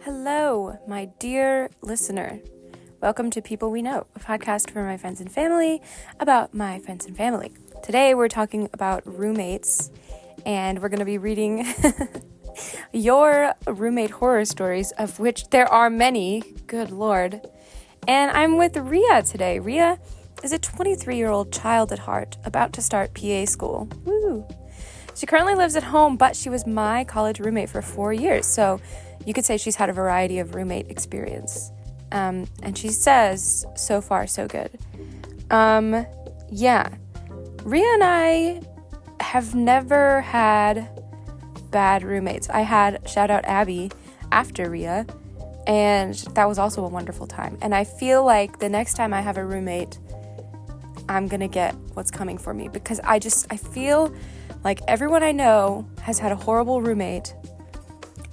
Hello, my dear listener. Welcome to People We Know, a podcast for my friends and family about my friends and family. Today we're talking about roommates, and we're going to be reading your roommate horror stories, of which there are many, good lord. And I'm with Riya today. Riya is a 23-year-old child at heart, about to start PA school. Woo! She currently lives at home, but she was my college roommate for 4 years, so you could say she's had a variety of roommate experience. And she says, so far, so good. Yeah. Riya and I have never had bad roommates. I had, shout out Abby, after Riya, and that was also a wonderful time. And I feel like the next time I have a roommate, I'm gonna get what's coming for me, because I feel like everyone I know has had a horrible roommate,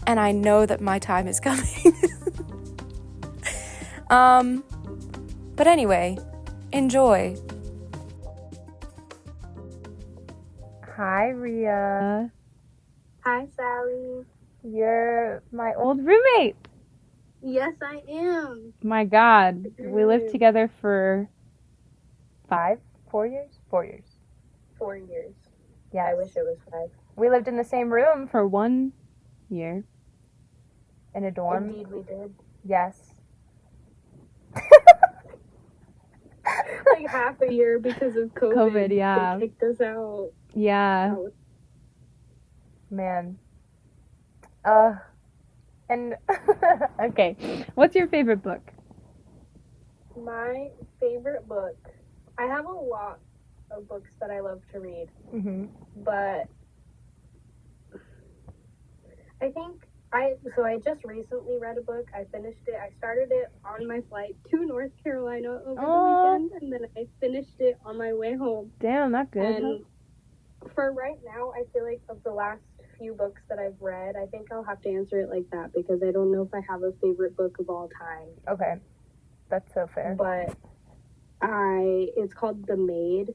and I know that my time is coming. But anyway, enjoy. Hi, Riya. Hi, Sally. You're my old roommate. Yes, I am. My God. We lived together for 4 years? 4 years. 4 years. Yeah. I wish it was 5. We lived in the same room for 1 year. In a dorm. Indeed, we did. Yes. Like half a year because of COVID. Yeah. They kicked us out. Yeah. Man. And okay. What's your favorite book? My favorite book. I have a lot of books that I love to read, but I think I just recently read a book. I finished it. I started it on my flight to North Carolina over the weekend, and then I finished it on my way home. Damn, that's good. And for right now, I feel like of the last few books that I've read, I think I'll have to answer it like that, because I don't know if I have a favorite book of all time. Okay. That's so fair. But it's called The Maid.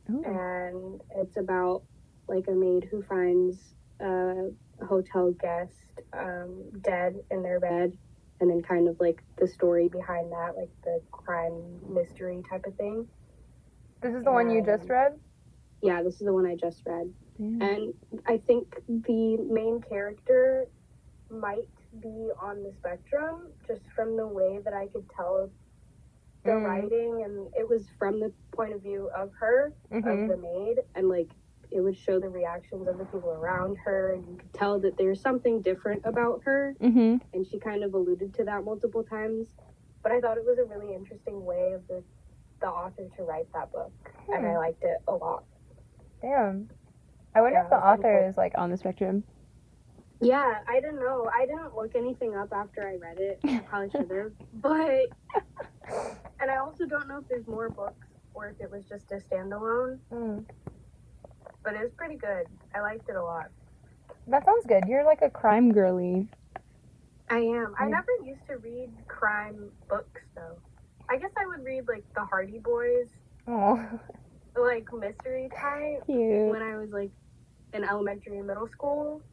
Ooh. And it's about like a maid who finds a hotel guest dead in their bed, and then kind of like the story behind that, like the crime mystery type of thing. This is the one you just read? Yeah, this is the one I just read. Damn. And I think the main character might be on the spectrum, just from the way that I could tell the writing, and it was from the point of view of her, of the maid, and like it would show the reactions of the people around her, and you could tell that there's something different about her, and she kind of alluded to that multiple times. But I thought it was a really interesting way of the author to write that book, and I liked it a lot. Damn. I wonder if the author is like on the spectrum. Yeah, I don't know. I didn't look anything up after I read it. I probably should have. But, and I also don't know if there's more books or if it was just a standalone. But it was pretty good. I liked it a lot. That sounds good. You're like a crime girly. I am. I never used to read crime books, though. I guess I would read, like, the Hardy Boys. Oh. Like, mystery type. Cute. When I was, like, in elementary and middle school.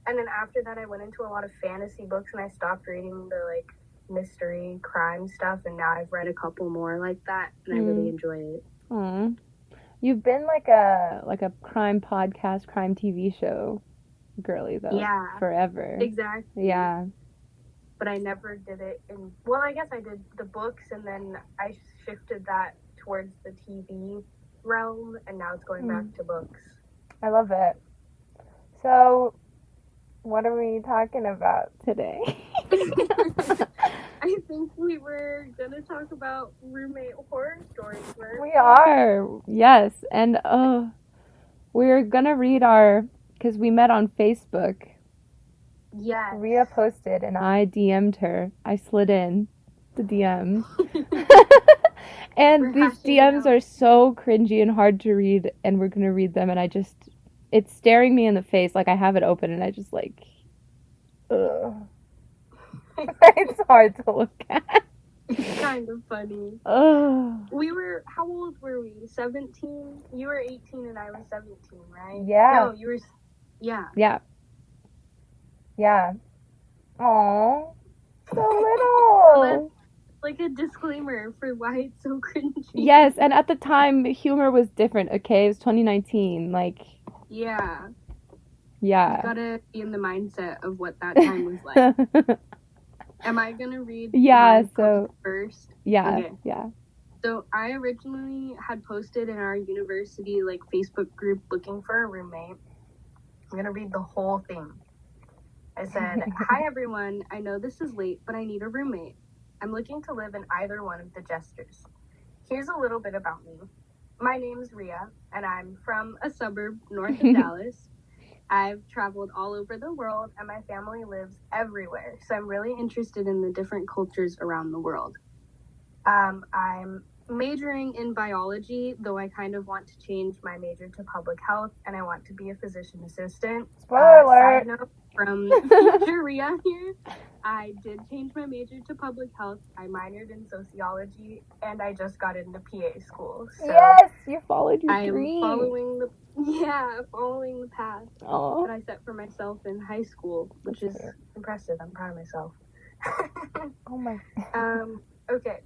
And then after that, I went into a lot of fantasy books, and I stopped reading the, like, mystery crime stuff, and now I've read a couple more like that, and I really enjoy it. Aww. You've been like a crime podcast, crime TV show girly, though. Yeah. Forever. Exactly. Yeah. But I never did it in... Well, I guess I did the books, and then I shifted that towards the TV realm, and now it's going back to books. I love it. So... what are we talking about today? I think we were going to talk about roommate horror stories. We are, yes. And we're going to read because we met on Facebook. Yes. Riya posted and I DM'd her. I slid in the DM. And these DMs are so cringy and hard to read, and we're going to read them, and it's staring me in the face, like I have it open, and I just like, ugh. It's hard to look at. It's kind of funny. Ugh. How old were we? 17? You were 18 and I was 17, right? Yeah. No, you were, yeah. Yeah. Yeah. Aww. a disclaimer for why it's so cringy. Yes, and at the time, humor was different, okay? It was 2019, like... Yeah. Yeah. You gotta be in the mindset of what that time was like. Am I gonna read my post first? Yeah, okay. Yeah. So I originally had posted in our university, like, Facebook group looking for a roommate. I'm gonna read the whole thing. I said, "Hi everyone, I know this is late, but I need a roommate. I'm looking to live in either one of the gestures. Here's a little bit about me. My name's Riya, and I'm from a suburb north of Dallas. I've traveled all over the world, and my family lives everywhere, so I'm really interested in the different cultures around the world. I'm majoring in biology, though I kind of want to change my major to public health, and I want to be a physician assistant. Spoiler alert! Side note from future Riya here, I did change my major to public health. I minored in sociology, and I just got into PA school. So yes, you followed your dream. I am following the path that I set for myself in high school, which is impressive. I'm proud of myself. Oh my. Okay.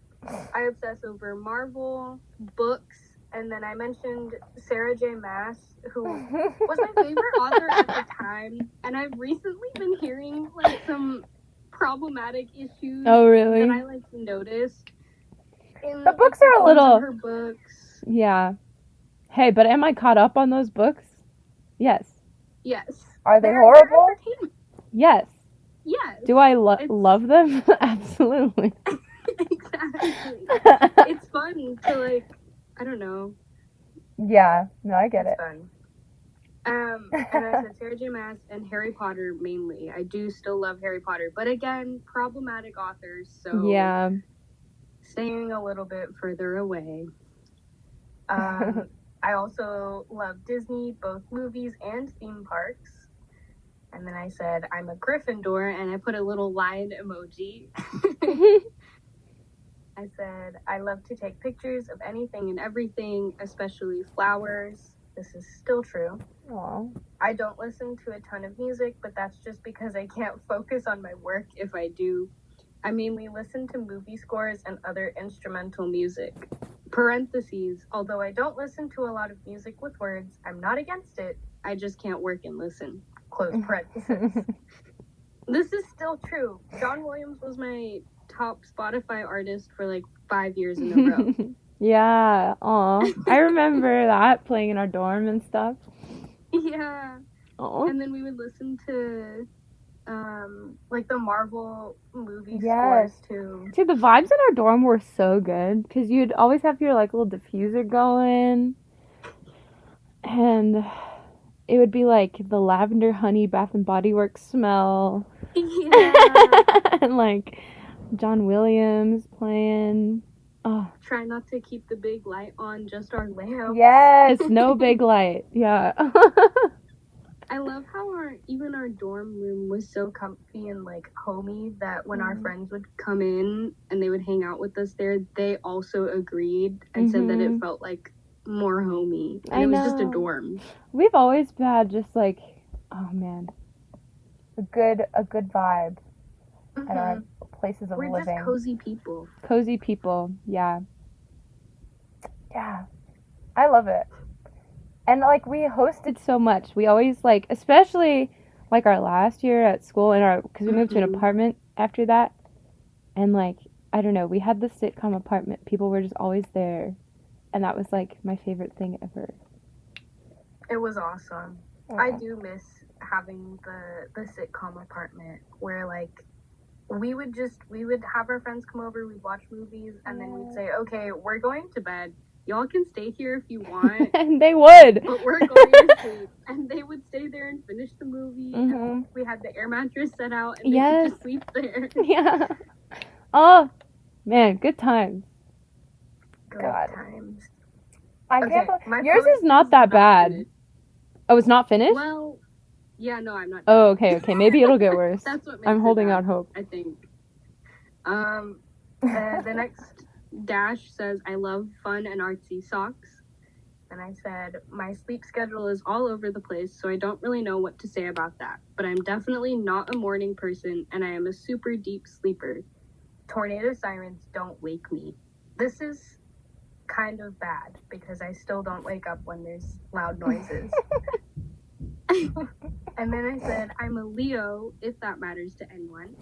I obsess over Marvel, books, and then I mentioned Sarah J. Maas, who was my favorite author at the time, and I've recently been hearing, like, some problematic issues that I, like, noticed in the books are a little... her books. Yeah. Hey, but am I caught up on those books? Yes. Yes. Are they horrible? Yes. Yes. Do I love them? Absolutely. Exactly. It's fun to, like, I don't know. Yeah, no, I get it. Fun. And I said Sarah J. Maas and Harry Potter mainly. I do still love Harry Potter, but again, problematic authors, so yeah, staying a little bit further away. I also love Disney, both movies and theme parks. And then I said I'm a Gryffindor, and I put a little lion emoji. I said, I love to take pictures of anything and everything, especially flowers. This is still true. Aww. I don't listen to a ton of music, but that's just because I can't focus on my work if I do. I mainly listen to movie scores and other instrumental music. Parentheses, although I don't listen to a lot of music with words, I'm not against it. I just can't work and listen. Close parentheses. This is still true. John Williams was my top Spotify artist for like 5 years in a row. Yeah, aw. I remember that playing in our dorm and stuff. Yeah. Aww. And then we would listen to like the Marvel movie scores too. Dude, the vibes in our dorm were so good because you'd always have your like little diffuser going, and it would be like the lavender honey Bath and Body Works smell. Yeah. And like John Williams playing. Oh. Try not to keep the big light on, just our lamp. Yes, no big light. Yeah. I love how even our dorm room was so comfy and like homey that when our friends would come in and they would hang out with us there, they also agreed and said that it felt like more homey. And it was just a dorm. We've always had just like, oh man, a good vibe at our places of living. We're just cozy people. Cozy people, yeah. Yeah. I love it. And like we hosted so much. We always like, especially like our last year at school because we moved to an apartment after that. And like, I don't know, we had the sitcom apartment. People were just always there. And that was like my favorite thing ever. It was awesome. Yeah. I do miss having the sitcom apartment where like we would have our friends come over, we'd watch movies, and then we'd say, okay, we're going to bed. Y'all can stay here if you want. And they would. But we're going to sleep. And they would stay there and finish the movie. And we had the air mattress set out and they could just sleep there. Yeah. Oh, man, good times. Good times. I can't believe yours is not that bad. Finished. Oh, it's not finished? Well, yeah, no, I'm not. Oh, okay. Maybe it'll get worse. That's what makes I'm holding out hope. I think. The next dash says, I love fun and artsy socks. And I said, my sleep schedule is all over the place, so I don't really know what to say about that. But I'm definitely not a morning person, and I am a super deep sleeper. tornado sirens don't wake me. This is kind of bad because I still don't wake up when there's loud noises. And then I said, I'm a Leo, if that matters to anyone.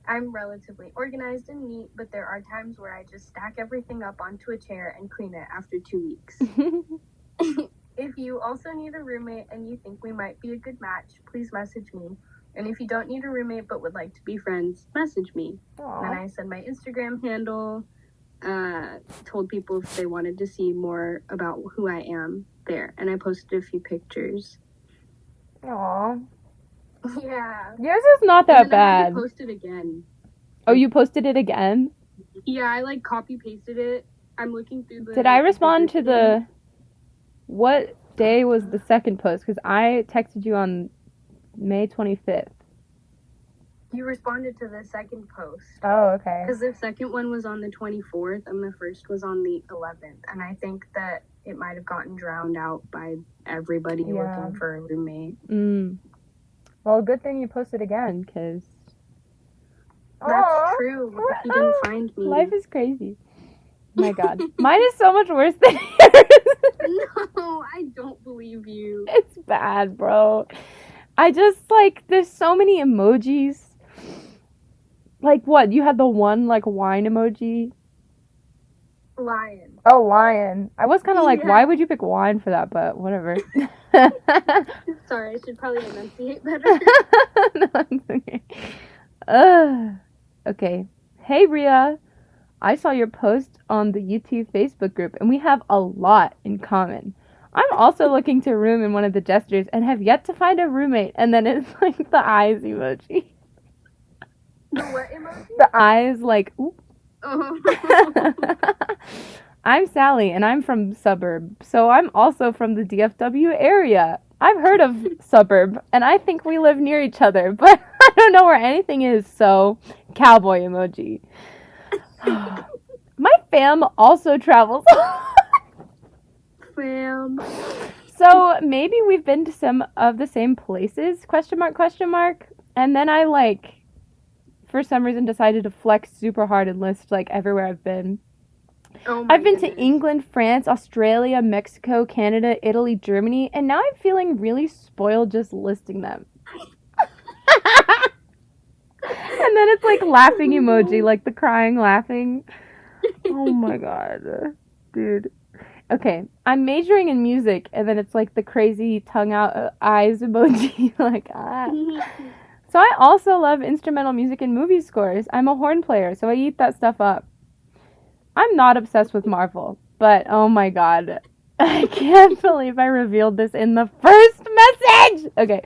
I'm relatively organized and neat, but there are times where I just stack everything up onto a chair and clean it after 2 weeks. If you also need a roommate and you think we might be a good match, please message me. And if you don't need a roommate but would like to be friends, message me. Aww. And I said my Instagram handle, told people if they wanted to see more about who I am there. And I posted a few pictures. Aww. Yeah. Yours is not that bad. I posted again. Oh, you posted it again? Yeah, I like copy pasted it. I'm looking through the... Did I respond to the... What day was the second post? Because I texted you on May 25th. You responded to the second post. Oh, okay. Because the second one was on the 24th and the first was on the 11th. And I think that it might have gotten drowned out by everybody looking for a roommate. Well, good thing you posted again, because... That's true. He didn't find me. Life is crazy. My God. Mine is so much worse than yours. No, I don't believe you. It's bad, bro. I just, like, there's so many emojis. Like, what? You had the one, like, wine emoji? Lion. Oh, lion. I was kind of like, why would you pick wine for that? But whatever. Sorry, I should probably enunciate better. No, it's okay. Okay. Hey, Riya. I saw your post on the YouTube Facebook group, and we have a lot in common. I'm also looking to room in one of the gestures and have yet to find a roommate. And then it's like the eyes emoji. The what emoji? The eyes, like, ooh. Oh. I'm Sally, and I'm from Suburb, so I'm also from the DFW area. I've heard of Suburb, and I think we live near each other, but I don't know where anything is, so cowboy emoji. My fam also travels. Fam. So maybe we've been to some of the same places, question mark. And then I, like, for some reason decided to flex super hard and list, like, everywhere I've been. Oh my I've been goodness. to England, France, Australia, Mexico, Canada, Italy, Germany, and now I'm feeling really spoiled just listing them. And then it's like laughing emoji, like the crying laughing. Oh my God. Dude. Okay, I'm majoring in music, and then it's like the crazy tongue out eyes emoji. Like, ah. So I also love instrumental music and movie scores. I'm a horn player, so I eat that stuff up. I'm not obsessed with Marvel, but oh my God. I can't believe I revealed this in the first message! Okay.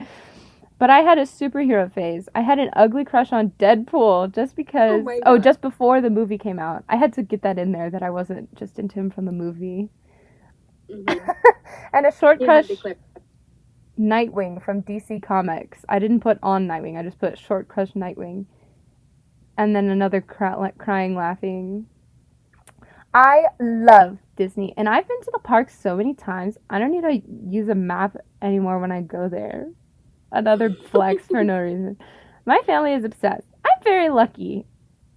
But I had a superhero phase. I had an ugly crush on Deadpool just because... just before the movie came out. I had to get that in there, that I wasn't just into him from the movie. Mm-hmm. And a short crush... Nightwing from DC Comics. I didn't put on Nightwing. I just put short crush Nightwing. And then another crying, laughing. I love Disney. And I've been to the parks so many times. I don't need to use a map anymore when I go there. Another flex for no reason. My family is obsessed. I'm very lucky.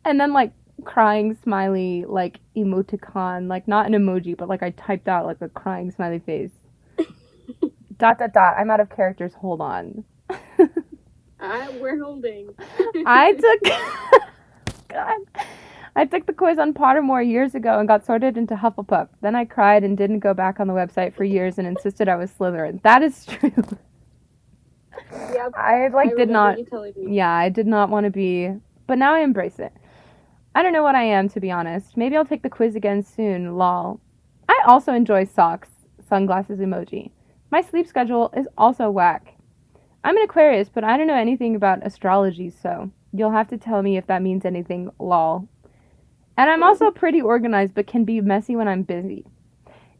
And then, like, crying smiley, like, emoticon. Like, not an emoji, but, like, I typed out, like, a crying smiley face. ... I'm out of characters. Hold on. We're holding. I took the quiz on Pottermore years ago and got sorted into Hufflepuff. Then I cried and didn't go back on the website for years and insisted I was Slytherin. That is true. Yep. I did not want to be, but now I embrace it. I don't know what I am, to be honest. Maybe I'll take the quiz again soon, lol. I also enjoy socks, sunglasses emoji. My sleep schedule is also whack. I'm an Aquarius, but I don't know anything about astrology, so you'll have to tell me if that means anything, lol. And I'm also pretty organized, but can be messy when I'm busy.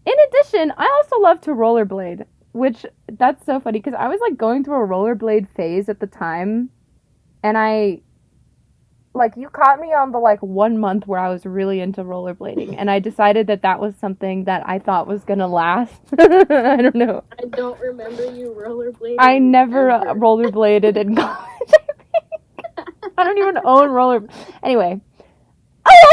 In addition, I also love to rollerblade, which, that's so funny, because I was, like, going through a rollerblade phase at the time, and you caught me on the, 1 month where I was really into rollerblading, and I decided that was something that I thought was gonna last. I don't know. I don't remember you rollerblading. I never rollerbladed in college, I think. I don't even own roller... Anyway,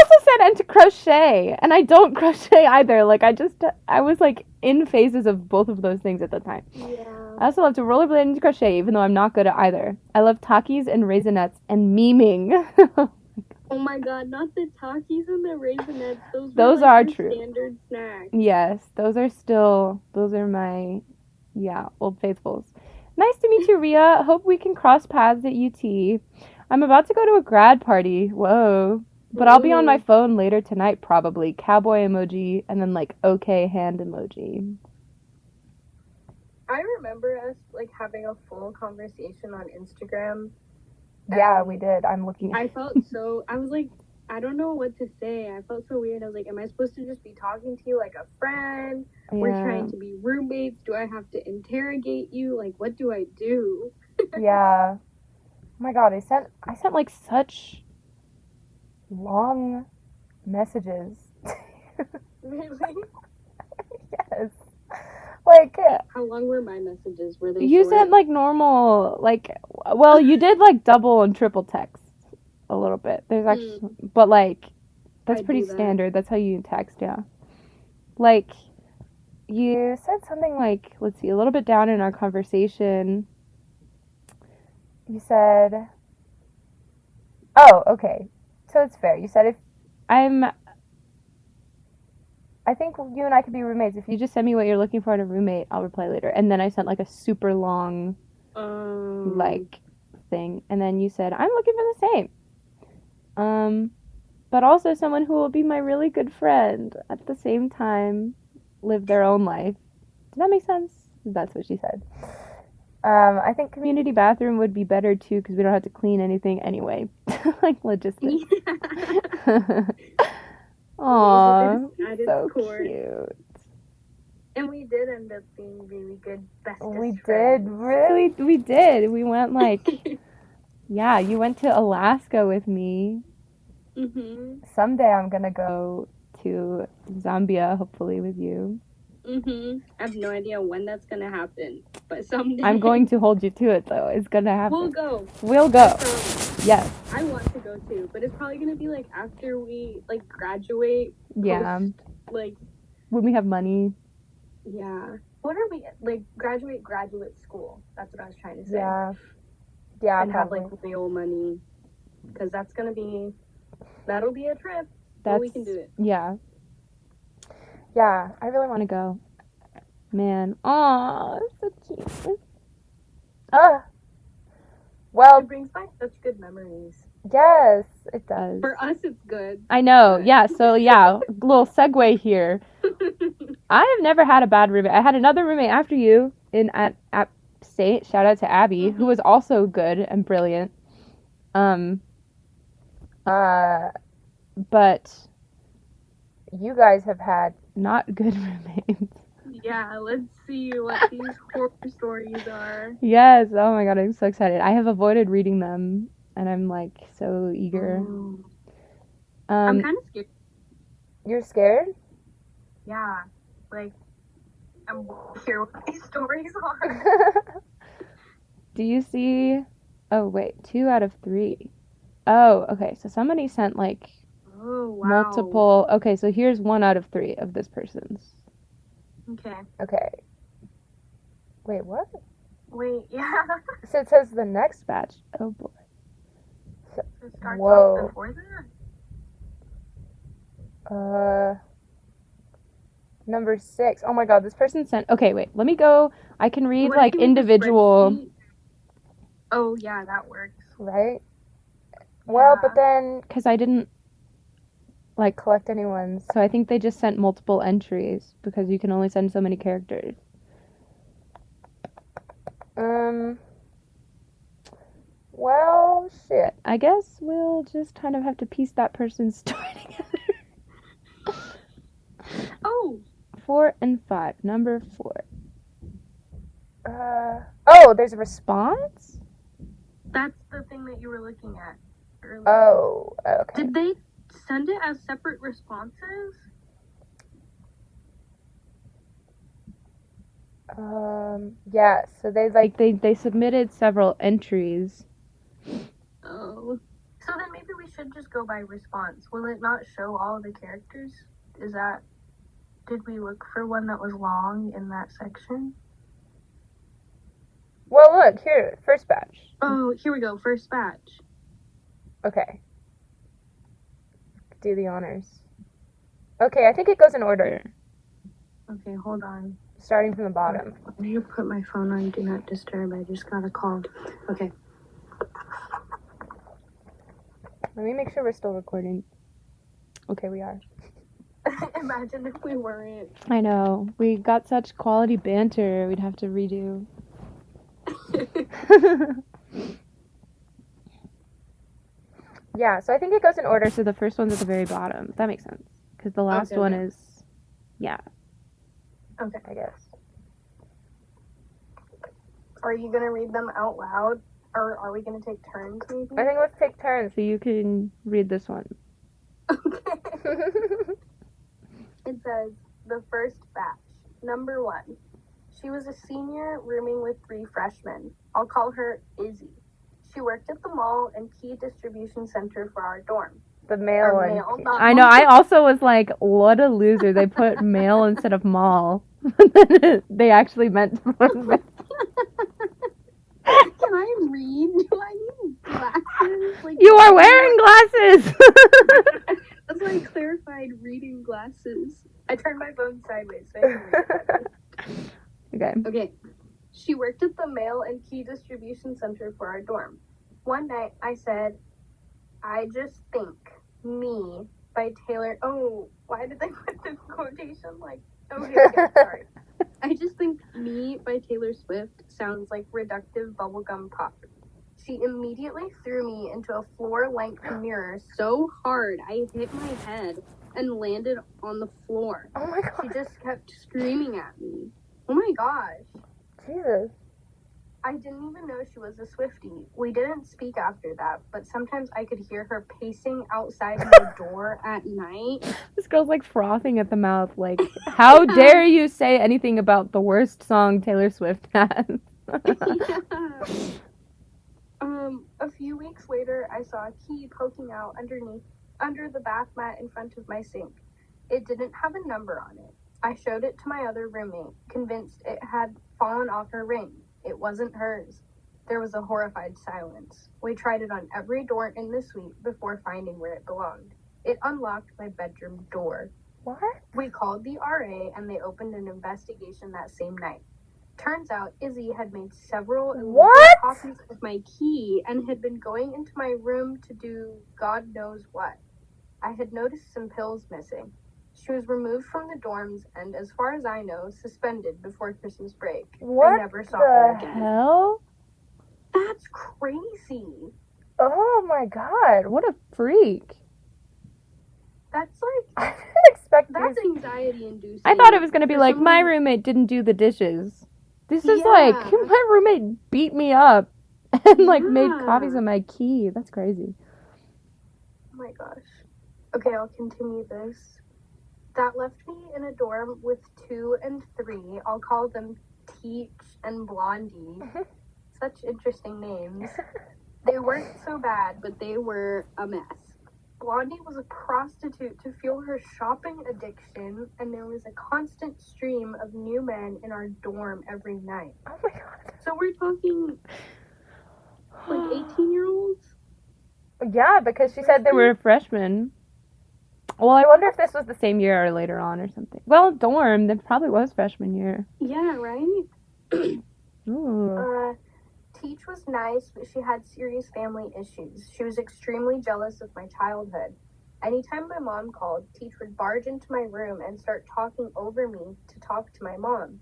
also said and to crochet, and I don't crochet either. Like, I was, like, in phases of both of those things at the time. Yeah. I also love to rollerblade and to crochet, even though I'm not good at either. I love Takis and Raisinets and memeing. Oh my god, not the Takis and the Raisinets. Those were, like, are your true. standard snacks. Yes, those are my, old faithfuls. Nice to meet you, Riya. Hope we can cross paths at UT. I'm about to go to a grad party. Whoa. But I'll be on my phone later tonight, probably. Cowboy emoji, and then, like, okay hand emoji. I remember us, like, having a full conversation on Instagram. Yeah, we did. I'm looking. I was like, I don't know what to say. I felt so weird. I was like, am I supposed to just be talking to you like a friend? Yeah. We're trying to be roommates. Do I have to interrogate you? Like, what do I do? Yeah. Oh my god, I sent like such long messages. Really? Yes. Like, how long were my messages? Were they you short? sent like normal, like, well, you did like double and triple text a little bit. There's actually, but like, that's pretty standard. That's how you text, yeah. Like, you said something like, let's see, a little bit down in our conversation. You said, oh, okay. So it's fair. You said I think you and I could be roommates. If you just send me what you're looking for in a roommate, I'll reply later. And then I sent like a super long, like, thing. And then you said, I'm looking for the same. But also someone who will be my really good friend at the same time, live their own life. Does that make sense? That's what she said. I think community bathroom would be better too because we don't have to clean anything anyway. Like logistics. Aww, so cute. And we did end up being really good bestest We friends. we did. We went like, yeah, you went to Alaska with me. Mm-hmm. Someday I'm gonna go to Zambia, hopefully with you. Mm-hmm. I have no idea when that's gonna happen, but someday. I'm going to hold you to it though. It's gonna happen. We'll go. Yes. I want to go too, but it's probably gonna be like after we like graduate. Yeah. Like when we have money. Yeah. What are we like? Graduate school. That's what I was trying to say. Yeah. Yeah. And probably. Have like real money, because that'll be a trip. But we can do it. Yeah. Yeah, I really want to go. Man. Aw, so cute. Well, it brings back such good memories. Yes, it does. For us, it's good. I know. Yeah, so yeah, little segue here. I have never had a bad roommate. I had another roommate after you at App State. Shout out to Abby, who was also good and brilliant. But you guys have had not good roommates. Yeah, let's see what these horror stories are. Yes, oh my god, I'm so excited. I have avoided reading them, and I'm like so eager. I'm kind of scared. You're scared? Yeah, like I'm hear what these stories are. Do you see? Oh wait, 2 out of 3. Oh, okay. So somebody sent like multiple. Okay, so here's 1 out of 3 of this person's. Okay. Wait, what? Wait, yeah. So it says the next batch. Oh boy. So it starts off before that? Number 6. Oh my god, this person sent. Okay, wait. Let me go. I can read like individual. Oh yeah, that works. Right? Yeah. Well, but then because I didn't like collect anyone's, so I think they just sent multiple entries because you can only send so many characters. Well, shit. I guess we'll just kind of have to piece that person's story together. 4 and 5. Number 4. Oh, there's a response? That's the thing that you were looking at earlier. Oh, okay. Did they send it as separate responses? Yeah, so they submitted several entries. Oh. So then maybe we should just go by response. Will it not show all the characters? Did we look for one that was long in that section? Well, look, here, first batch. Oh, here we go, first batch. Okay. Do the honors. Okay, I think it goes in order. Okay, hold on. Starting from the bottom. I need to put my phone on Do Not Disturb. I just got a call. Okay. Let me make sure we're still recording. Okay, we are. Imagine if we weren't. I know. We got such quality banter, we'd have to redo. Yeah, so I think it goes in order, so the first one's at the very bottom. That makes sense. Because the last one is... Yeah. Okay. I guess. Are you going to read them out loud? Or are we going to take turns, maybe? I think let's take turns so you can read this one. Okay. It says, the first batch. Number 1. She was a senior rooming with 3 freshmen. I'll call her Izzy. She worked at the mall and key distribution center for our dorm. The male one. Not I know, I also was like, what a loser. They put male instead of mall. They actually meant... Can I read? Do I need glasses? Like, you are wearing glasses! That's why I clarified reading glasses. I turned my phone sideways so I can read Okay. Okay. She worked at the mail and key distribution center for our dorm. One night I said, I just think Me by Taylor. Oh, why did they put the quotation like? Okay, sorry. I just think Me by Taylor Swift sounds like reductive bubblegum pop. She immediately threw me into a floor-length mirror so hard I hit my head and landed on the floor. Oh my god. She just kept screaming at me. Oh my gosh. Jesus. I didn't even know she was a Swiftie. We didn't speak after that, but sometimes I could hear her pacing outside my door at night. This girl's like frothing at the mouth, like, how dare you say anything about the worst song Taylor Swift has? Yeah. A few weeks later, I saw a key poking out under the bath mat in front of my sink. It didn't have a number on it. I showed it to my other roommate, convinced it had fallen off her ring. It wasn't hers. There was a horrified silence. We tried it on every door in the suite before finding where it belonged. It unlocked my bedroom door. What? We called the RA and they opened an investigation that same night. Turns out Izzy had made several illegal copies of my key and had been going into my room to do God knows what. I had noticed some pills missing. She was removed from the dorms and, as far as I know, suspended before Christmas break. What I never saw her again. Hell? That's crazy. Oh my god, what a freak. That's like... I didn't expect That's these. anxiety-inducing. I thought it was going to be For like, someone- my roommate didn't do the dishes. This is Yeah. like, my roommate beat me up and like made Yeah. copies of my key. That's crazy. Oh my gosh. Okay, I'll continue this. That left me in a dorm with 2 and 3. I'll call them Teach and Blondie. Such interesting names. They weren't so bad, but they were a mess. Blondie was a prostitute to fuel her shopping addiction, and there was a constant stream of new men in our dorm every night. Oh my god. So we're talking like 18-year-olds? Yeah, because she said they were freshmen. Well, I wonder if this was the same year or later on or something. Well, dorm, that probably was freshman year. Yeah, right? Ooh. Teach was nice, but she had serious family issues. She was extremely jealous of my childhood. Anytime my mom called, Teach would barge into my room and start talking over me to talk to my mom.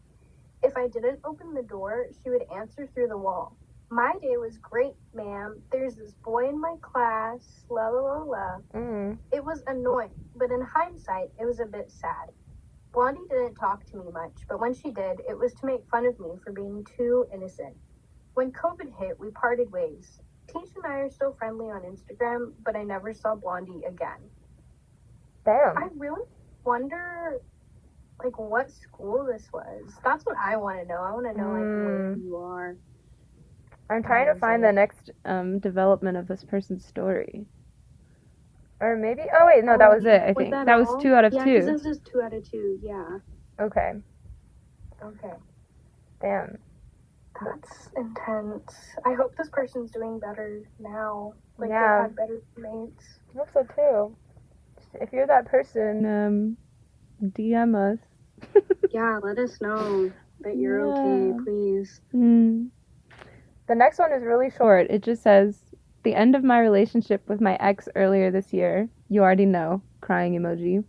If I didn't open the door, she would answer through the wall. My day was great, ma'am. There's this boy in my class, la la la la. Mm. It was annoying, but in hindsight, it was a bit sad. Blondie didn't talk to me much, but when she did, it was to make fun of me for being too innocent. When COVID hit, we parted ways. Teach and I are still friendly on Instagram, but I never saw Blondie again. Damn. I really wonder, like, what school this was. That's what I want to know. I want to know, like, where you are. I'm trying to find the next development of this person's story. Or maybe... Oh, wait, no, that was it, I think. That was 2 out of 2. Yeah, because this is 2 out of 2, yeah. Okay. Okay. Damn. That's intense. I hope this person's doing better now. Like, Yeah. they've had better mates. I hope so, too. If you're that person, DM us. Yeah, let us know that you're okay, please. The next one is really short. It just says, the end of my relationship with my ex earlier this year. You already know. Crying emoji.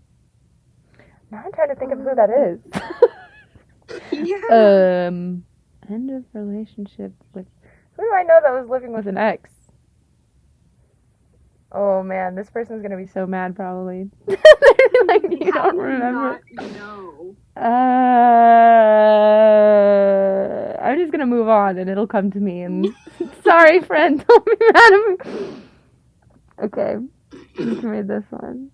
Now I'm trying to think of who that is. Yeah. End of relationship with... Who do I know that was living with an ex? Oh, man. This person's going to be so mad, probably. Like, you don't remember. No. I'm just gonna move on and it'll come to me. And sorry, friend, don't be mad at me. Okay, you can read this one.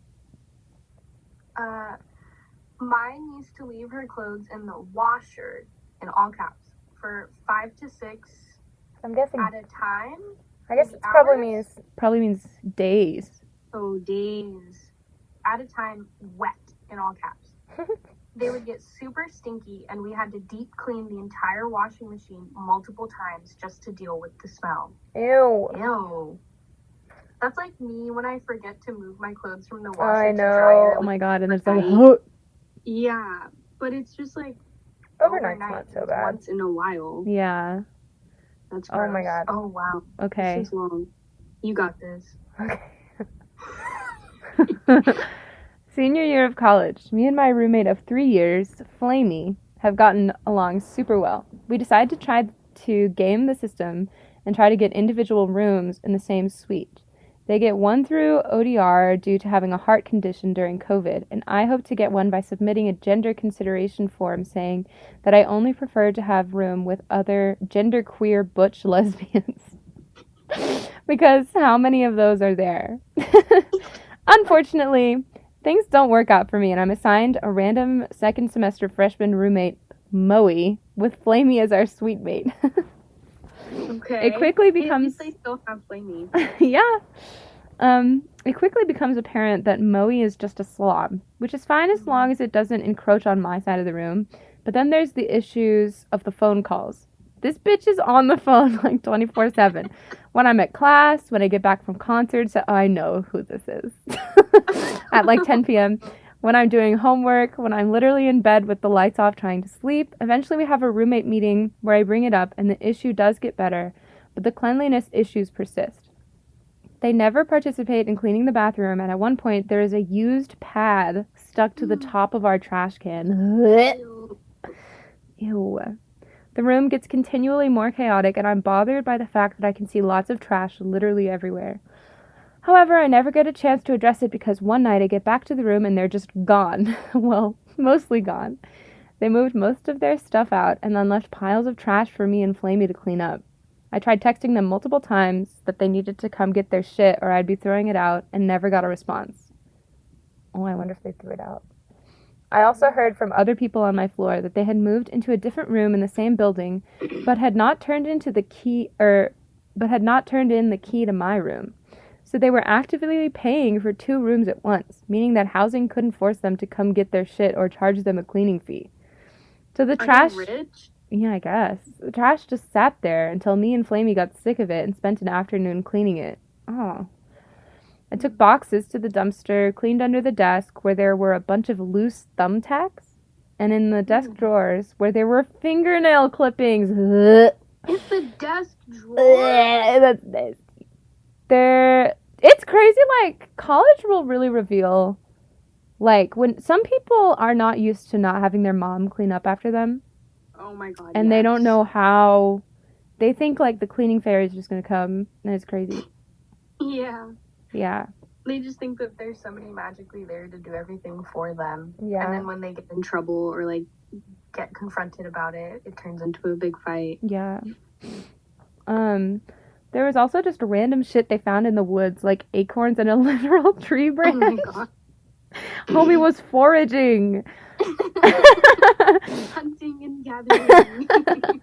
Mine used to leave her clothes in the washer, in all caps, for 5 to 6. I'm guessing at a time. I guess it probably means days. Oh, days. At a time, wet, in all caps. They would get super stinky, and we had to deep clean the entire washing machine multiple times just to deal with the smell. Ew. That's like me when I forget to move my clothes from the washer I know. to dryer. Oh my god, and it's like, yeah, but it's just like overnight's not so bad. Once in a while. Yeah. That's gross. Oh my god. Oh wow. Okay. This is long. You got this. Okay. Senior year of college, me and my roommate of 3 years, Flamey, have gotten along super well. We decided to try to game the system and try to get individual rooms in the same suite. They get one through ODR due to having a heart condition during COVID, and I hope to get one by submitting a gender consideration form saying that I only prefer to have room with other genderqueer butch lesbians. Because how many of those are there? Unfortunately, things don't work out for me, and I'm assigned a random second semester freshman roommate, Moe, with Flamey as our suite mate. Okay. It quickly becomes... They still have Flamey. Yeah. It quickly becomes apparent that Moe is just a slob, which is fine as long as it doesn't encroach on my side of the room. But then there's the issues of the phone calls. This bitch is on the phone like 24/7. When I'm at class, when I get back from concerts, I know who this is. At like 10 p.m. When I'm doing homework, when I'm literally in bed with the lights off trying to sleep. Eventually we have a roommate meeting where I bring it up and the issue does get better, but the cleanliness issues persist. They never participate in cleaning the bathroom, and at one point there is a used pad stuck to the top of our trash can. Ew. The room gets continually more chaotic, and I'm bothered by the fact that I can see lots of trash literally everywhere. However, I never get a chance to address it because one night I get back to the room and they're just gone. Well, mostly gone. They moved most of their stuff out and then left piles of trash for me and Flamey to clean up. I tried texting them multiple times that they needed to come get their shit or I'd be throwing it out and never got a response. Oh, I wonder if they threw it out. I also heard from other people on my floor that they had moved into a different room in the same building, but had not turned in the key to my room. So they were actively paying for 2 rooms at once, meaning that housing couldn't force them to come get their shit or charge them a cleaning fee. So the trash... Are they rich? Yeah, I guess. The trash just sat there until me and Flamey got sick of it and spent an afternoon cleaning it. Oh. I took boxes to the dumpster, cleaned under the desk where there were a bunch of loose thumbtacks, and in the desk drawers where there were fingernail clippings. It's the desk drawer. That's nasty. It's crazy, like, college will really reveal, like, when some people are not used to not having their mom clean up after them. Oh my god, and they don't know how, they think, like, the cleaning fairy is just gonna come, and it's crazy. Yeah. Yeah. They just think that there's somebody magically there to do everything for them. Yeah. And then when they get in trouble or, like, get confronted about it, it turns into a big fight. Yeah. There was also just random shit they found in the woods, like acorns and a literal tree branch. Oh my god. Homie was foraging. Hunting and gathering.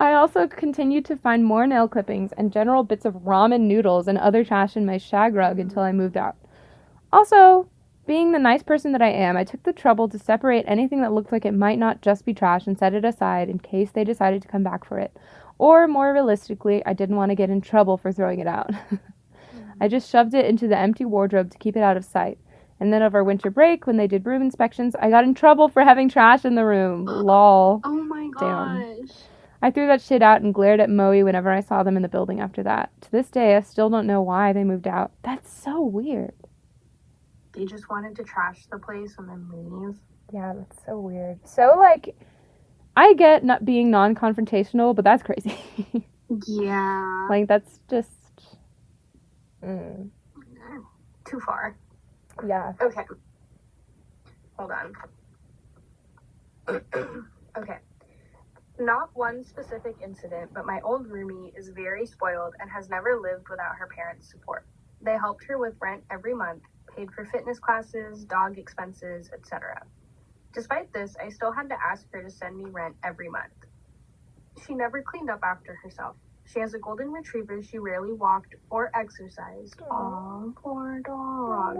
I also continued to find more nail clippings and general bits of ramen noodles and other trash in my shag rug until I moved out. Also, being the nice person that I am, I took the trouble to separate anything that looked like it might not just be trash and set it aside in case they decided to come back for it. Or, more realistically, I didn't want to get in trouble for throwing it out. I just shoved it into the empty wardrobe to keep it out of sight. And then over winter break, when they did room inspections, I got in trouble for having trash in the room. Lol. Oh my gosh. Damn. I threw that shit out and glared at Moe whenever I saw them in the building after that. To this day, I still don't know why they moved out. That's so weird. They just wanted to trash the place and then leave. Yeah, that's so weird. So, like, I get not being non-confrontational, but that's crazy. Yeah. Like, that's just... Too far. Yeah. Okay. Hold on. Okay. Not one specific incident, but my old roomie is very spoiled and has never lived without her parents' support. They helped her with rent every month, paid for fitness classes, dog expenses, etc. Despite this, I still had to ask her to send me rent every month. She never cleaned up after herself. She has a golden retriever she rarely walked or exercised. Aw, poor dog.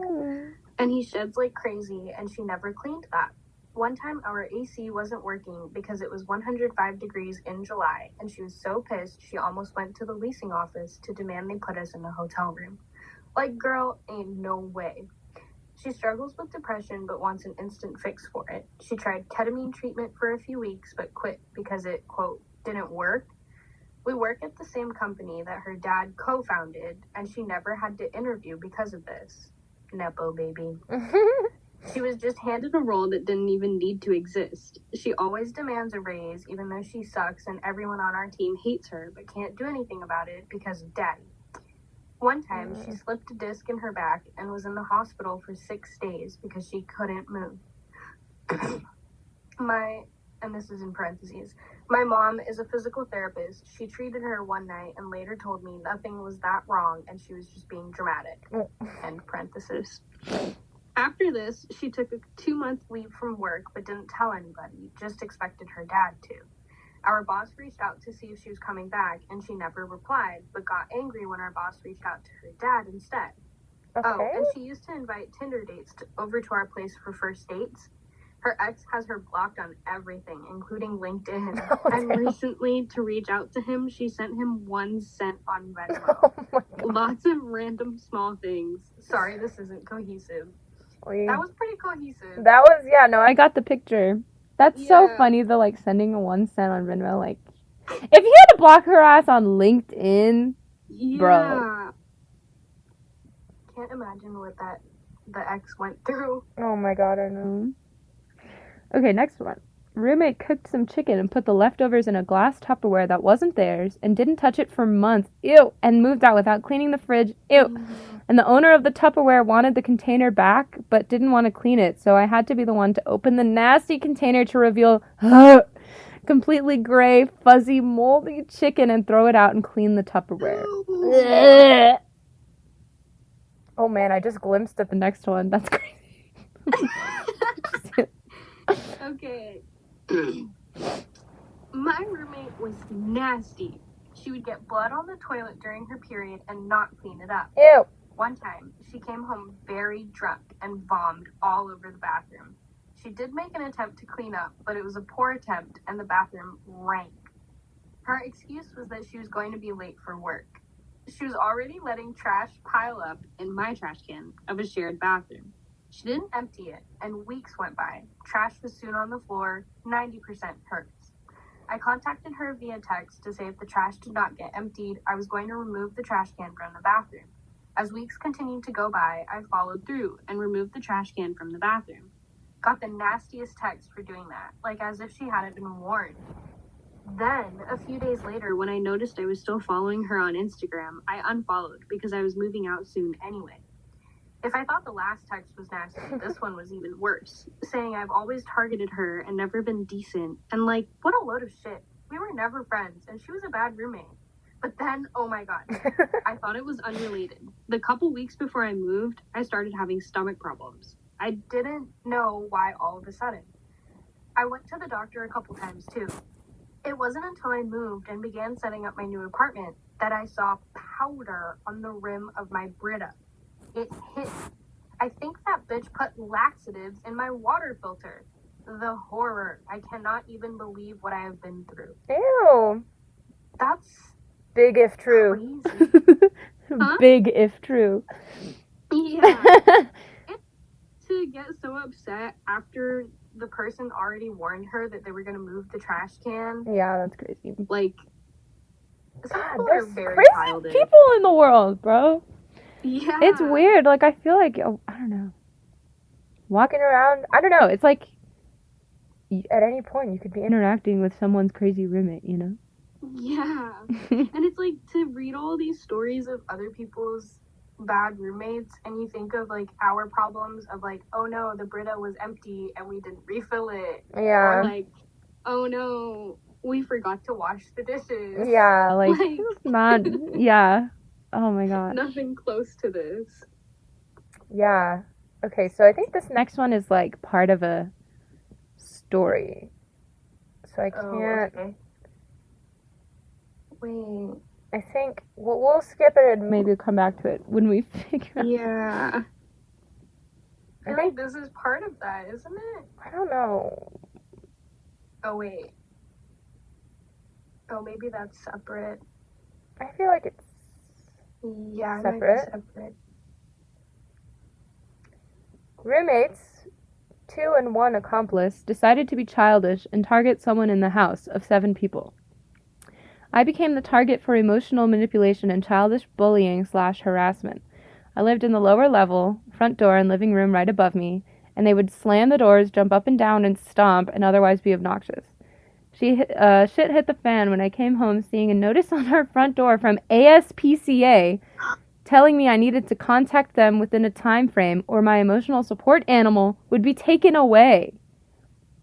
And he sheds like crazy, and she never cleaned that. One time our AC wasn't working because it was 105 degrees in July, and she was so pissed she almost went to the leasing office to demand they put us in the hotel room. Like, girl, ain't no way. She struggles with depression but wants an instant fix for it. She tried ketamine treatment for a few weeks but quit because it, quote, didn't work. We work at the same company that her dad co-founded, and she never had to interview because of this. Nepo baby. She was just handed a role that didn't even need to exist. She always demands a raise, even though she sucks and everyone on our team hates her, but can't do anything about it because of Daddy. One time, she slipped a disc in her back and was in the hospital for 6 days because she couldn't move. And this is in parentheses, my mom is a physical therapist. She treated her one night and later told me nothing was that wrong and she was just being dramatic. End parenthesis. After this, she took a 2-month leave from work but didn't tell anybody, just expected her dad to. Our boss reached out to see if she was coming back, and she never replied, but got angry when our boss reached out to her dad instead. Okay. Oh, and she used to invite Tinder dates over to our place for first dates. Her ex has her blocked on everything, including LinkedIn. And recently, to reach out to him, she sent him 1 cent on Venmo. Oh my God. Lots of random small things. Sorry, this isn't cohesive. That was pretty cohesive. That was, yeah, no, I got the picture. That's so Yeah. funny, the, like, sending a 1 cent on Venmo, like, if you had to block her ass on LinkedIn, Yeah. bro. Can't imagine what the ex went through. Oh my God, I know. Okay, next one. Roommate cooked some chicken and put the leftovers in a glass Tupperware that wasn't theirs and didn't touch it for months. Ew. And moved out without cleaning the fridge. Ew. And the owner of the Tupperware wanted the container back but didn't want to clean it, so I had to be the one to open the nasty container to reveal completely gray, fuzzy, moldy chicken and throw it out and clean the Tupperware. Oh man, I just glimpsed at the next one. That's crazy. Okay. My roommate was nasty. She would get blood on the toilet during her period and not clean it up. Ew. One time, she came home very drunk and vommed all over the bathroom. She did make an attempt to clean up, but it was a poor attempt and the bathroom rank. Her excuse was that she was going to be late for work. She was already letting trash pile up in my trash can of a shared bathroom. She didn't empty it, and weeks went by. Trash was soon on the floor, 90% hers. I contacted her via text to say if the trash did not get emptied, I was going to remove the trash can from the bathroom. As weeks continued to go by, I followed through and removed the trash can from the bathroom. Got the nastiest text for doing that, like as if she hadn't been warned. Then, a few days later, when I noticed I was still following her on Instagram, I unfollowed because I was moving out soon anyway. If I thought the last text was nasty, this one was even worse, saying I've always targeted her and never been decent, and like, what a load of shit. We were never friends, and she was a bad roommate. But then, oh my God, I thought it was unrelated. The couple weeks before I moved, I started having stomach problems. I didn't know why all of a sudden. I went to the doctor a couple times too. It wasn't until I moved and began setting up my new apartment that I saw powder on the rim of my Brita. It hit. I think that bitch put laxatives in my water filter. The horror. I cannot even believe what I have been through. Ew. That's big if true. crazy. Huh? Big if true. Yeah. To get so upset after the person already warned her that they were going to move the trash can. Yeah, that's crazy. Like, God, people there's are very crazy childish. people in the world, bro. Yeah. It's weird. Like, I feel like, I don't know. Walking around, I don't know. It's like, at any point, you could be interacting with someone's crazy roommate, you know? Yeah. And it's like to read all these stories of other people's bad roommates, and you think of like our problems of like, oh no, the Brita was empty and we didn't refill it. Yeah. Or like, oh no, we forgot to wash the dishes. Yeah, like not, yeah. Oh my god. Nothing close to this. Yeah. Okay, so I think this next one is like part of a story. So I can't. Oh, okay. Wait. I think we'll skip it and maybe come back to it when we figure out. Yeah. I think this is part of that, isn't it? I don't know. Oh, wait. Oh, maybe that's separate. I feel like it's separate. Separate. Roommates, 2 and 1 accomplice, decided to be childish and target someone in the house of 7 people. I became the target for emotional manipulation and childish bullying/harassment. I lived in the lower level, front door and living room right above me, and they would slam the doors, jump up and down, and stomp, and otherwise be obnoxious. Shit hit the fan when I came home seeing a notice on our front door from ASPCA telling me I needed to contact them within a time frame or my emotional support animal would be taken away.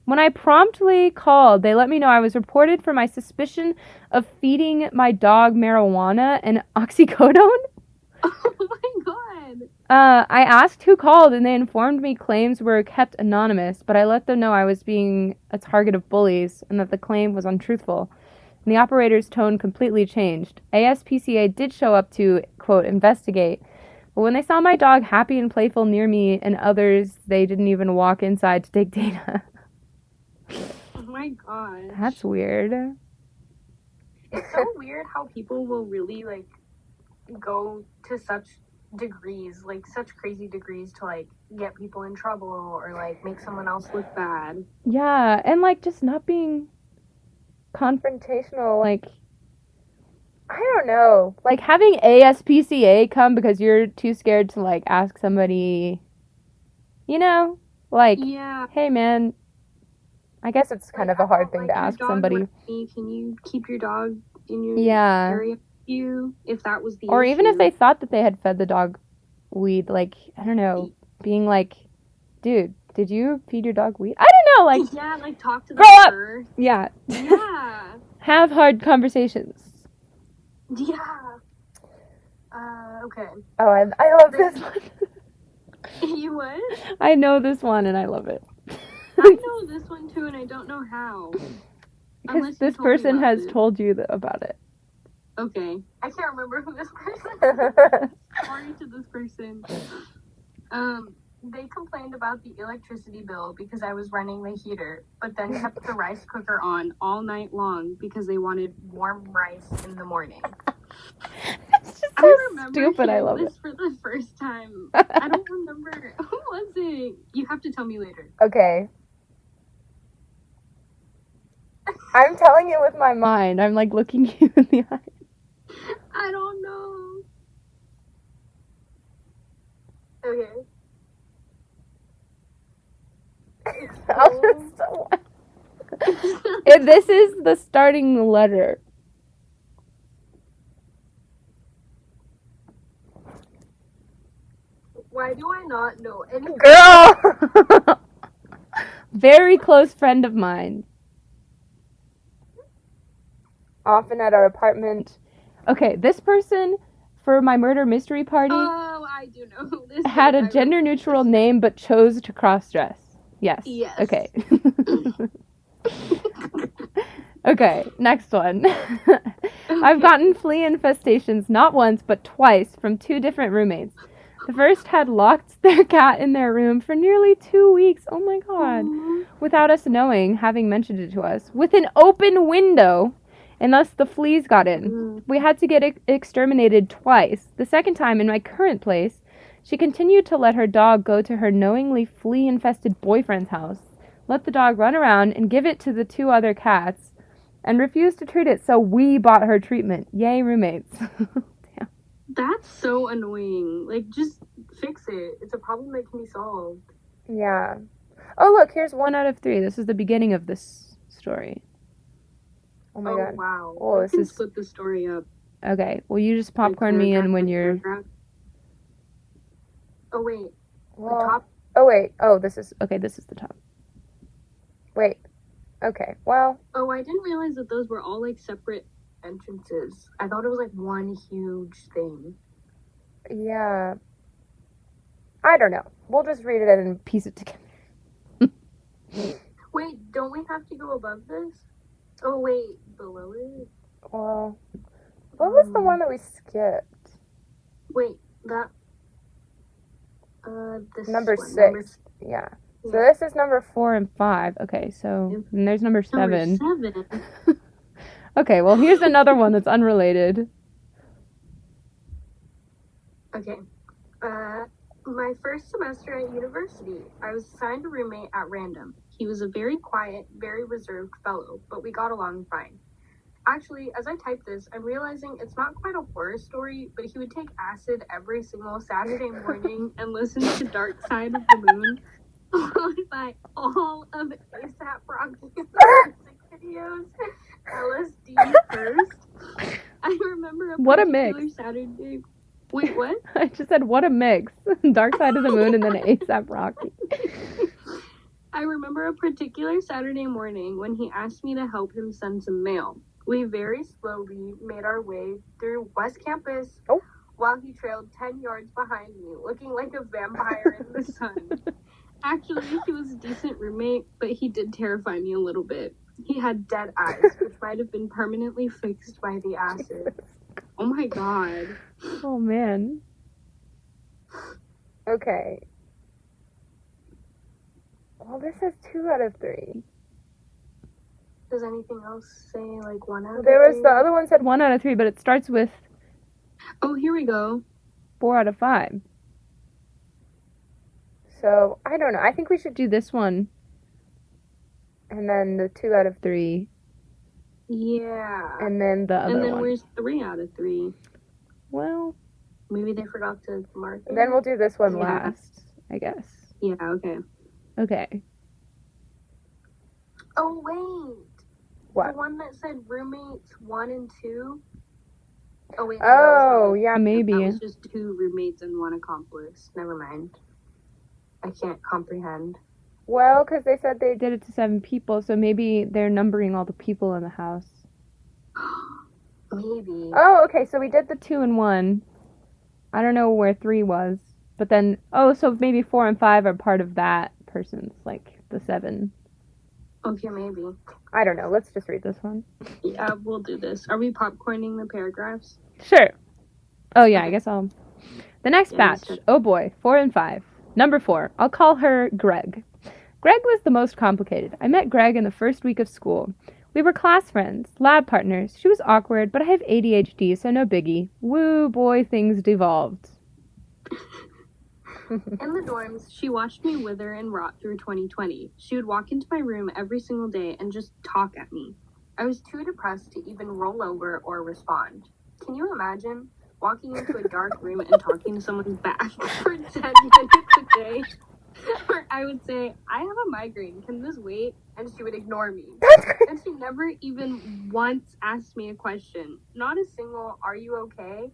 When I promptly called, they let me know I was reported for my suspicion of feeding my dog marijuana and oxycodone. Oh my god. I asked who called, and they informed me claims were kept anonymous, but I let them know I was being a target of bullies and that the claim was untruthful. And the operator's tone completely changed. ASPCA did show up to, quote, investigate, but when they saw my dog happy and playful near me and others, they didn't even walk inside to take data. Oh my god. That's weird. It's so weird how people will really, like, go to such degrees, like, such crazy degrees to, like, get people in trouble or, like, make someone else look bad. Yeah, and, like, just not being confrontational, like, I don't know. Like, having ASPCA come because you're too scared to, like, ask somebody, you know? Like, yeah. Hey, man, I guess it's kind of a hard thing to ask somebody. Can you keep your dog in your area with you? If that was the Or issue. even if they thought that they had fed the dog weed, like, I don't know, being like, dude, did you feed your dog weed? I don't know, like... Yeah, like, talk to them grow up! first. Yeah. Yeah. Have hard conversations. Yeah. Okay. Oh, I love this one. You what? I know this one and I love it. I know this one too, and I don't know how. Because this person has told you about it. Okay. I can't remember who this person is. Sorry to this person. They complained about the electricity bill because I was running the heater, but then kept the rice cooker on all night long because they wanted warm rice in the morning. It's just so stupid. I love this it. For the first time. I don't remember. Who was it? You have to tell me later. Okay. I'm telling you with my mind. I'm like looking you in the eye. I don't know. Okay. If this is the starting letter. Why do I not know anything? Girl! Very close friend of mine. Often at our apartment. Okay, this person, for my murder mystery party, I do know this had a gender-neutral name but chose to cross-dress. Yes. Yes. Okay. Okay, next one. I've gotten flea infestations not once but twice from 2 different roommates. The first had locked their cat in their room for nearly 2 weeks. Oh my god. Aww. Without us knowing, having mentioned it to us, with an open window, and thus the fleas got in. We had to get exterminated twice. The second time in my current place, she continued to let her dog go to her knowingly flea-infested boyfriend's house, let the dog run around and give it to the 2 other cats, and refused to treat it, so we bought her treatment. Yay, roommates. Damn. That's so annoying. Like, just fix it. It's a problem that can be solved. Yeah. Oh, look, here's 1 out of 3. This is the beginning of this story. Oh my god. Wow. Oh, We this can is... split the story up. Okay, well, you just popcorn me in when you're... Oh, wait. Well, The top? oh, wait. Oh, this is... Okay, this is the top. Wait. Okay, well... Oh, I didn't realize that those were all, like, separate entrances. I thought it was, like, one huge thing. Yeah. I don't know. We'll just read it and piece it together. Wait, don't we have to go above this? Oh, wait. Below it? Well... What was the one that we skipped? Wait, that... this Number one. 6. Yeah. So this is number 4 and 5. Okay, so... And there's number 7. Number 7? Okay, well, here's another one that's unrelated. Okay. My first semester at university, I was assigned a roommate at random. He was a very quiet, very reserved fellow, but we got along fine. Actually, as I type this, I'm realizing it's not quite a horror story, but he would take acid every single Saturday morning and listen to Dark Side of the Moon, followed by all of A$AP Rocky's music videos. LSD first. I remember What a mix. Saturday. Wait, what? I just said, what a mix. Dark Side of the Moon and then A$AP Rocky. I remember a particular Saturday morning when he asked me to help him send some mail. We very slowly made our way through West Campus while he trailed 10 yards behind me, looking like a vampire in the sun. Actually, he was a decent roommate, but he did terrify me a little bit. He had dead eyes, which might have been permanently fixed by the acid. Oh my god. Oh, man. Okay. Well, this says 2 out of 3. Does anything else say, like, 1 out of 3? There was... The other one said 1 out of 3, but it starts with... Oh, here we go. 4 out of 5. So, I don't know. I think we should do this one. And then the 2 out of 3. Yeah. And then the other one. And then where's 3 out of 3? Well... Maybe they forgot to mark it. Then we'll do this one last, I guess. Yeah, okay. Okay. Oh, wait. What? The one that said roommates 1 and 2? Oh, wait. Oh, yeah, maybe. That was just 2 roommates and 1 accomplice. Never mind. I can't comprehend. Well, because they said they did it to 7 people, so maybe they're numbering all the people in the house. Maybe. Oh, okay, so we did the 2 and 1. I don't know where 3 was. But then, so maybe 4 and 5 are part of that person's, like, the 7. Okay, maybe. I don't know. Let's just read this one. Yeah, we'll do this. Are we popcorning the paragraphs? Sure. Oh, yeah, I guess I'll... The next batch. Oh, boy. 4 and 5. Number 4. I'll call her Greg. Greg was the most complicated. I met Greg in the first week of school. We were class friends, lab partners. She was awkward, but I have ADHD, so no biggie. Woo, boy, things devolved. In the dorms, she watched me wither and rot through 2020. She would walk into my room every single day and just talk at me. I was too depressed to even roll over or respond. Can you imagine walking into a dark room and talking to someone's back for 10 minutes a day? Or I would say, I have a migraine, can this wait? And she would ignore me. And she never even once asked me a question. Not a single, are you okay?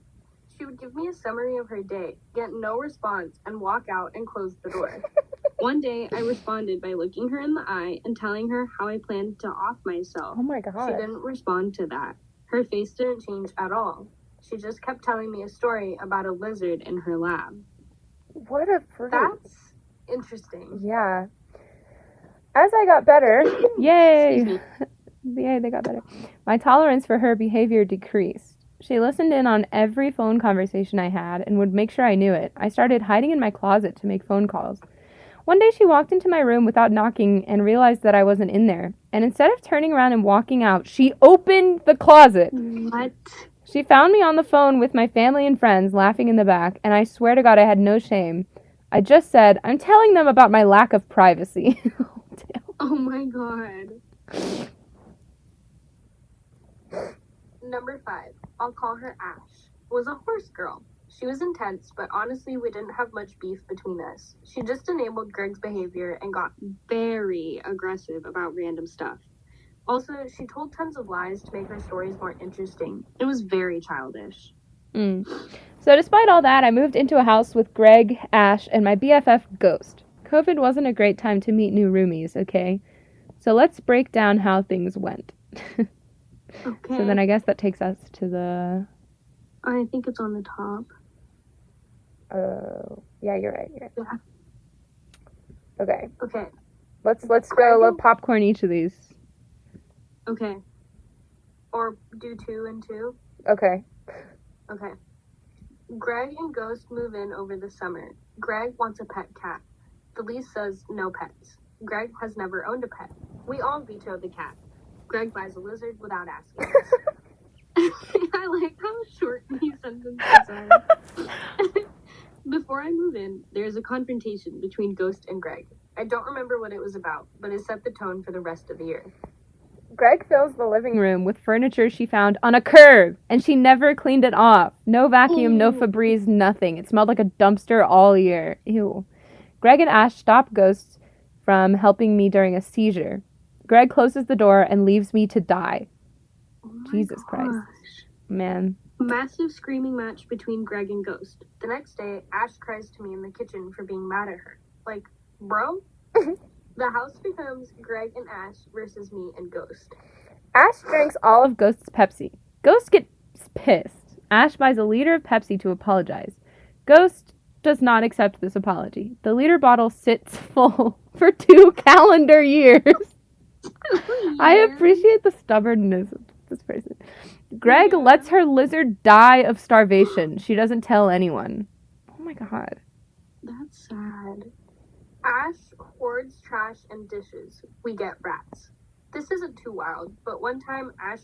She would give me a summary of her day, get no response, and walk out and close the door. One day, I responded by looking her in the eye and telling her how I planned to off myself. Oh my god. She didn't respond to that. Her face didn't change at all. She just kept telling me a story about a lizard in her lab. What a freak. That's interesting. Yeah. As I got better, yay! Yay, they got better. My tolerance for her behavior decreased. She listened in on every phone conversation I had and would make sure I knew it. I started hiding in my closet to make phone calls. One day she walked into my room without knocking and realized that I wasn't in there. And instead of turning around and walking out, she opened the closet. What? She found me on the phone with my family and friends laughing in the back, and I swear to God I had no shame. I just said, I'm telling them about my lack of privacy. Oh my god. Number 5. I'll call her Ash. Was a horse girl. She was intense, but honestly, we didn't have much beef between us. She just enabled Greg's behavior and got very aggressive about random stuff. Also, she told tons of lies to make her stories more interesting. It was very childish. So despite all that, I moved into a house with Greg, Ash, and my BFF, Ghost. COVID wasn't a great time to meet new roomies, okay? So let's break down how things went. Okay. So then I guess that takes us to the... I think it's on the top. Oh, yeah, you're right. Yeah. Okay. Okay. Let's go. Let's popcorn each of these. Okay. Or do 2 and 2. Okay. Okay. Greg and Ghost move in over the summer. Greg wants a pet cat. The lease says no pets. Greg has never owned a pet. We all veto the cat. Greg buys a lizard without asking us. I like how short these sentences are. Before I move in, there's a confrontation between Ghost and Greg. I don't remember what it was about, but it set the tone for the rest of the year. Greg fills the living room with furniture she found on a curb, and she never cleaned it off. No vacuum, no Febreze, nothing. It smelled like a dumpster all year. Ew. Greg and Ash stop Ghost from helping me during a seizure. Greg closes the door and leaves me to die. Jesus Christ. Man. Massive screaming match between Greg and Ghost. The next day, Ash cries to me in the kitchen for being mad at her. Like, bro? The house becomes Greg and Ash versus me and Ghost. Ash drinks all of Ghost's Pepsi. Ghost gets pissed. Ash buys a liter of Pepsi to apologize. Ghost does not accept this apology. The liter bottle sits full for 2 calendar years. I appreciate the stubbornness of this person. Greg lets her lizard die of starvation. She doesn't tell anyone. Oh my god. That's sad. Ash hoards trash and dishes. We get rats. This isn't too wild, but one time Ash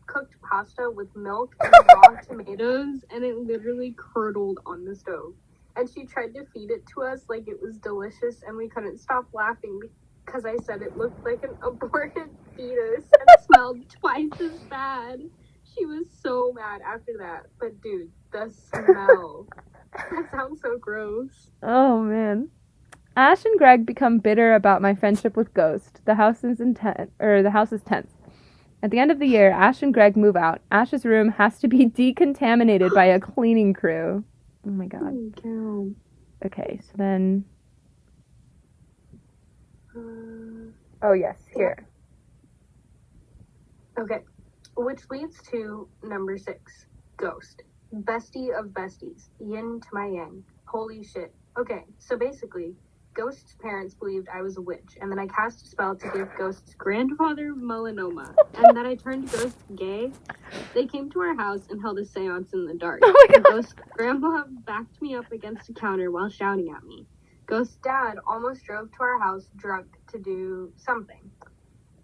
cooked pasta with milk and raw tomatoes, and it literally curdled on the stove. And she tried to feed it to us like it was delicious, and we couldn't stop laughing because I said it looked like an aborted fetus and smelled twice as bad. She was so mad after that. But dude, the smell. That sounds so gross. Oh man. Ash and Greg become bitter about my friendship with Ghost. The house is tense. At the end of the year, Ash and Greg move out. Ash's room has to be decontaminated by a cleaning crew. Oh my god. Oh, Okay, so then... Oh yes, here. Okay, which leads to number 6, Ghost. Bestie of besties. Yin to my yang. Holy shit. Okay, so basically, Ghost's parents believed I was a witch, and then I cast a spell to give Ghost's grandfather melanoma, and then I turned Ghost gay. They came to our house and held a seance in the dark. Oh my god. Ghost's grandma backed me up against a counter while shouting at me. Ghost's dad almost drove to our house drunk to do something.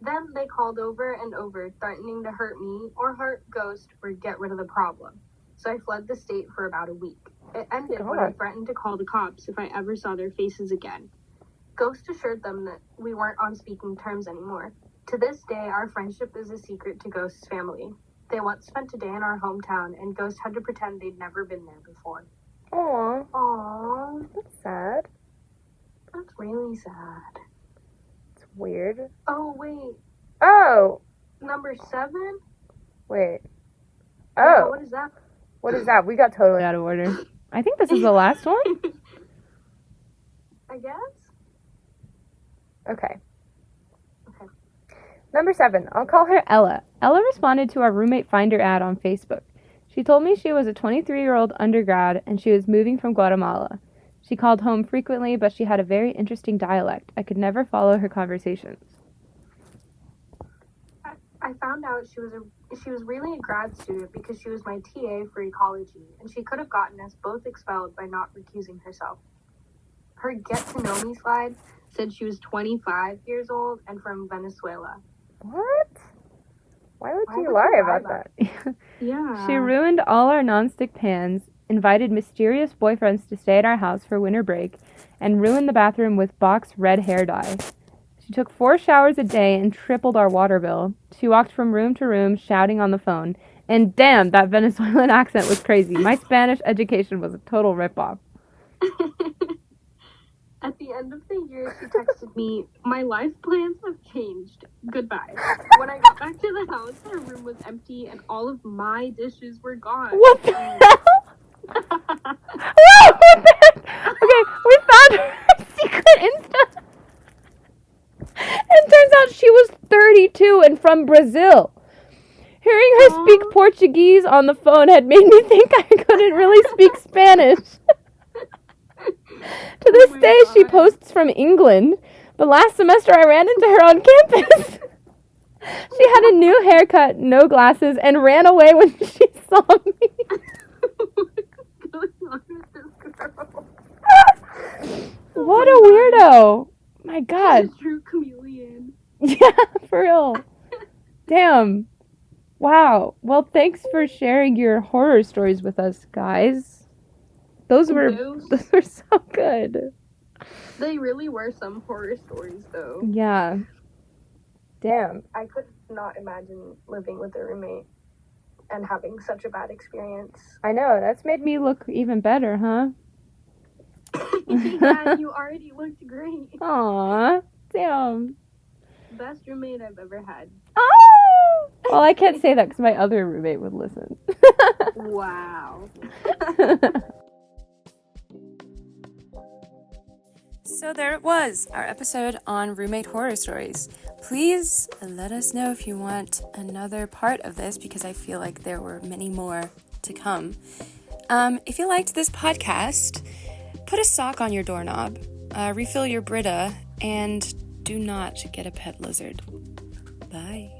Then they called over and over, threatening to hurt me or hurt Ghost or get rid of the problem. So I fled the state for about a week. It ended when I threatened to call the cops if I ever saw their faces again. Ghost assured them that we weren't on speaking terms anymore. To this day, our friendship is a secret to Ghost's family. They once spent a day in our hometown, and Ghost had to pretend they'd never been there before. Aww. Aww. That's sad. That's really sad. It's weird. Oh, wait. Oh! Number 7? Wait. Yeah, Oh! what is that? What is that? We got totally out of order. I think this is the last one? I guess? Okay. Number 7. I'll call her Ella. Ella responded to our roommate finder ad on Facebook. She told me she was a 23-year-old undergrad and she was moving from Guatemala. She called home frequently, but she had a very interesting dialect. I could never follow her conversations. I found out she was really a grad student because she was my TA for ecology, and she could have gotten us both expelled by not recusing herself. Her get to know me slide said she was 25 years old and from Venezuela. What? Why would you lie about that? Yeah. She ruined all our nonstick pans, invited mysterious boyfriends to stay at our house for winter break, and ruined the bathroom with box red hair dye. She took 4 showers a day and tripled our water bill. She walked from room to room shouting on the phone. And damn, that Venezuelan accent was crazy. My Spanish education was a total ripoff. At the end of the year, she texted me, "My life plans have changed. Goodbye." When I got back to the house, her room was empty and all of my dishes were gone. What the hell? Whoa, what the heck? Okay, we found her secret Insta. It turns out she was 32 and from Brazil. Hearing her speak Portuguese on the phone had made me think I couldn't really speak Spanish. To this day, she posts from England. But last semester, I ran into her on campus. She had a new haircut, no glasses, and ran away when she saw me. What's going on with this girl? What a weirdo. My God. She's a true chameleon. Yeah, for real. Damn. Wow. Well, thanks for sharing your horror stories with us, guys. Those were so good. They really were some horror stories, though. Yeah. Damn. I could not imagine living with a roommate and having such a bad experience. I know. That's made me look even better, huh? Yeah, you already looked great. Aw. Damn. Best roommate I've ever had. Oh! Well, I can't say that because my other roommate would listen. Wow. So there it was, our episode on roommate horror stories. Please let us know if you want another part of this because I feel like there were many more to come. If you liked this podcast, put a sock on your doorknob, refill your Brita, and do not get a pet lizard. Bye.